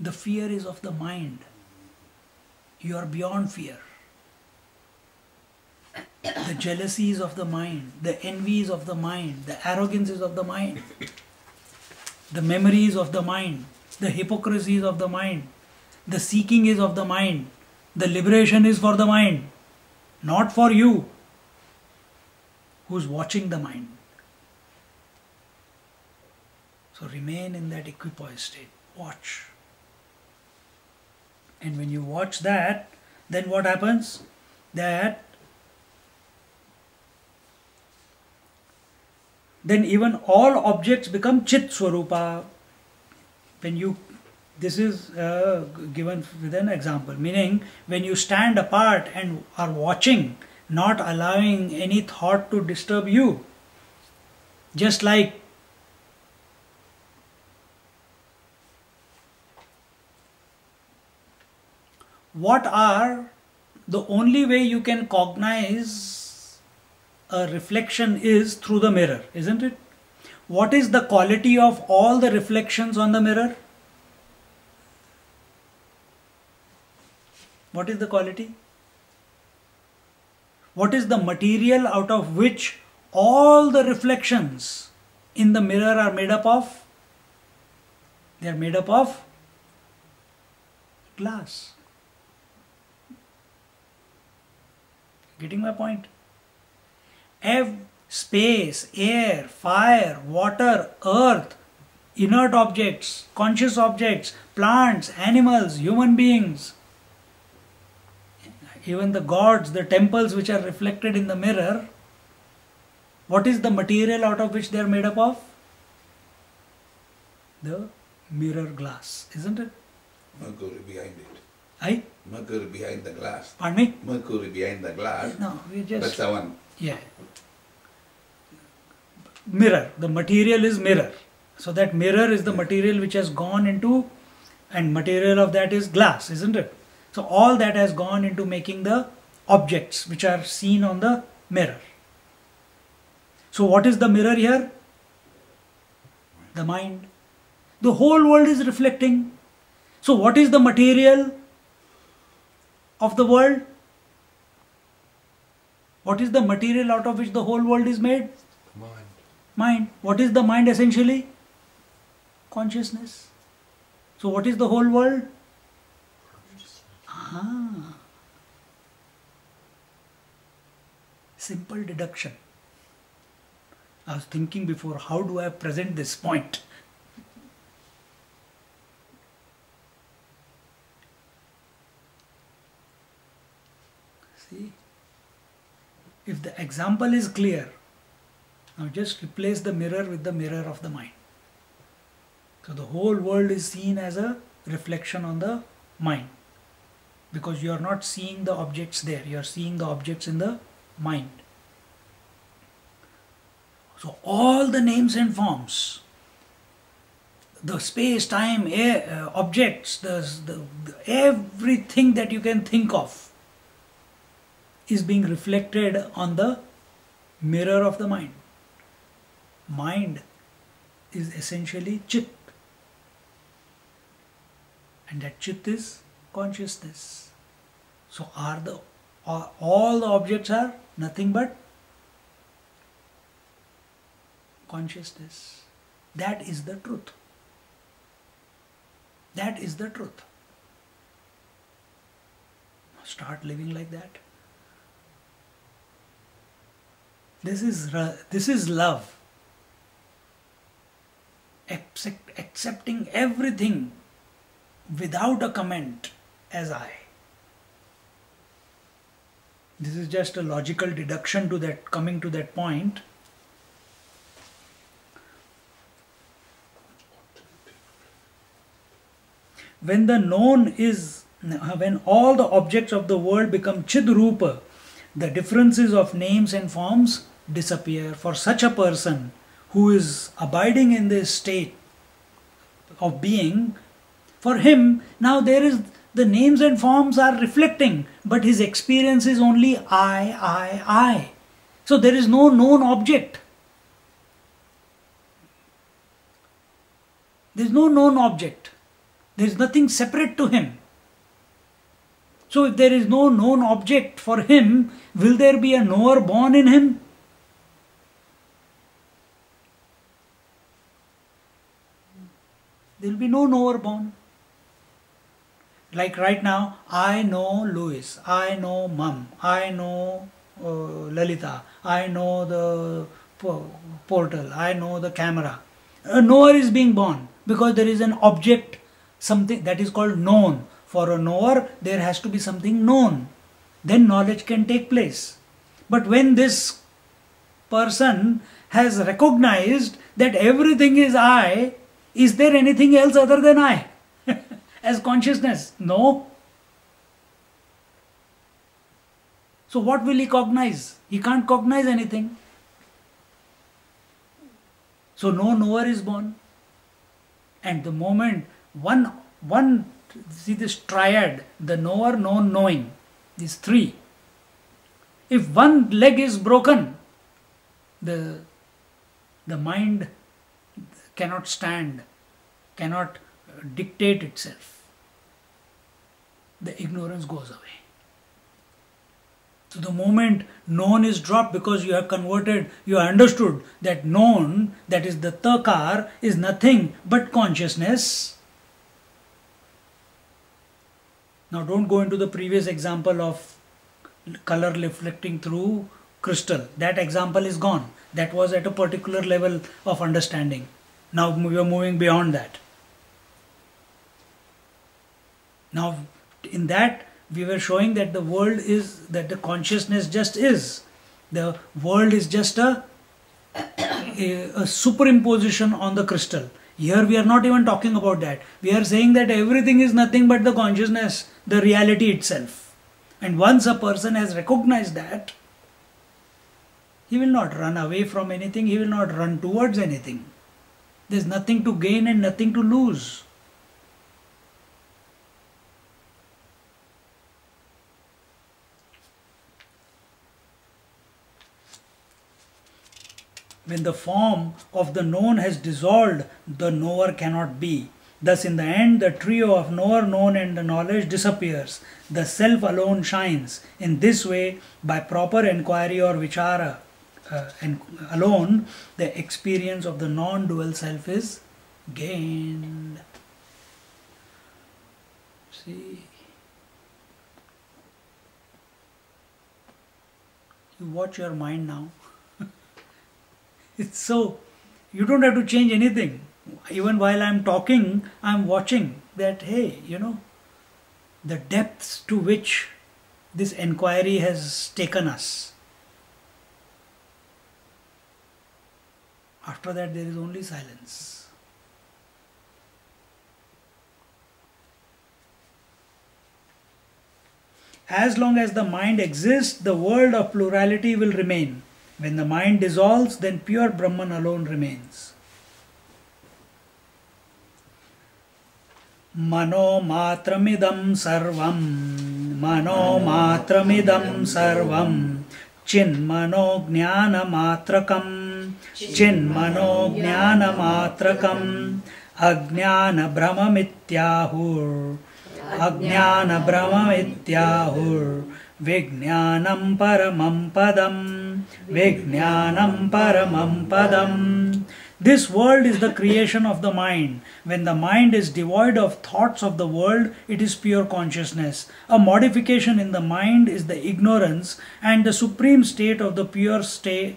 The fear is of the mind. You are beyond fear. The jealousy is of the mind. The envy is of the mind. The arrogance is of the mind. The memory is of the mind. The hypocrisy is of the mind. The seeking is of the mind. The liberation is for the mind. Not for you, who's watching the mind. So remain in that equipoise state. Watch. And when you watch that, then what happens? That then even all objects become Chit Swarupa. When you, this is given with an example, meaning when you stand apart and are watching, not allowing any thought to disturb you, just like what are the only way you can cognize a reflection is through the mirror, isn't it? What is the quality of all the reflections on the mirror? What is the quality? What is the material out of which all the reflections in the mirror are made up of? They are made up of glass. Getting my point? Space, air, fire, water, earth, inert objects, conscious objects, plants, animals, human beings, even the gods, the temples which are reflected in the mirror, what is the material out of which they are made up of? The mirror glass, isn't it? Mercury behind it. Aye? Mercury behind the glass. Pardon me? Mercury behind the glass. No, we just... That's the one. Yeah. Mirror. The material is mirror. So that mirror is the material which has gone into, and material of that is glass, isn't it? So all that has gone into making the objects which are seen on the mirror. So what is the mirror here? The mind. The whole world is reflecting. So what is the material of the world? What is the material out of which the whole world is made? Mind. Mind. What is the mind essentially? Consciousness. So what is the whole world? Simple deduction. I was thinking before, how do I present this point? See? If the example is clear, now just replace the mirror with the mirror of the mind. So the whole world is seen as a reflection on the mind. Because you are not seeing the objects there, you are seeing the objects in the mind. So all the names and forms, the space, time, air, objects, everything that you can think of is being reflected on the mirror of the mind. Mind is essentially Chit. And that Chit is consciousness. So all the objects are nothing but consciousness. That is the truth. That is the truth. Start living like that. This is love. Accepting everything without a comment as I. This is just a logical deduction to that, coming to that point. When the known is, when all the objects of the world become Chidrupa, the differences of names and forms disappear. For such a person who is abiding in this state of being, for him now there is, the names and forms are reflecting, but his experience is only I. So there is no known object. There is no known object. There is nothing separate to him. So if there is no known object for him, will there be a knower born in him? There will be no knower born. Like right now, I know Louis, I know Mum, I know Lalita, I know the portal, I know the camera. A knower is being born because there is an object, something that is called known. For a knower, there has to be something known. Then knowledge can take place. But when this person has recognized that everything is I, is there anything else other than I as consciousness? No. So what will he cognize? He can't cognize anything. So no knower is born. And the moment one see this triad, the knower, known, knowing, these three. If one leg is broken, the mind cannot stand, cannot dictate itself. The ignorance goes away. So the moment known is dropped, because you have converted, you have understood that known, that is the takar, is nothing but consciousness. Now don't go into the previous example of color reflecting through crystal. That example is gone. That was at a particular level of understanding. Now we are moving beyond that. Now in that we were showing that the world is, that the consciousness just is. The world is just a superimposition on the crystal. Here we are not even talking about that. We are saying that everything is nothing but the consciousness, the reality itself. And once a person has recognized that, he will not run away from anything, he will not run towards anything. There is nothing to gain and nothing to lose. When the form of the known has dissolved, the knower cannot be. Thus in the end, the trio of knower, known and the knowledge disappears. The self alone shines. In this way, by proper enquiry or vichara alone, the experience of the non-dual self is gained. See, you watch your mind now. It's so, you don't have to change anything. Even while I'm talking, I'm watching that, hey, the depths to which this enquiry has taken us. After that, there is only silence. As long as the mind exists, the world of plurality will remain. When the mind dissolves, then pure Brahman alone remains. Mano matramidam sarvam, mano matramidam sarvam, chinmano jnana matrakam, chinmano jnana matrakam, ajnana brahmamityahur, ajnana brahmamityahur, vijnanam paramam padam, vijnanam paramam padam. This world is the creation of the mind. When the mind is devoid of thoughts of the world, it is pure consciousness. A modification in the mind is the ignorance, and the supreme state of the pure state